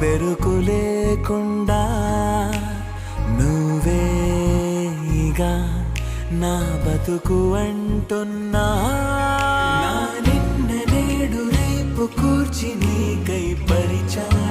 బెరుకు లేకుండా నువ్వేగా నా బతుకు అంటున్నా. నా నిన్న నేడు రేపు కూర్చి నీకై పరిచయం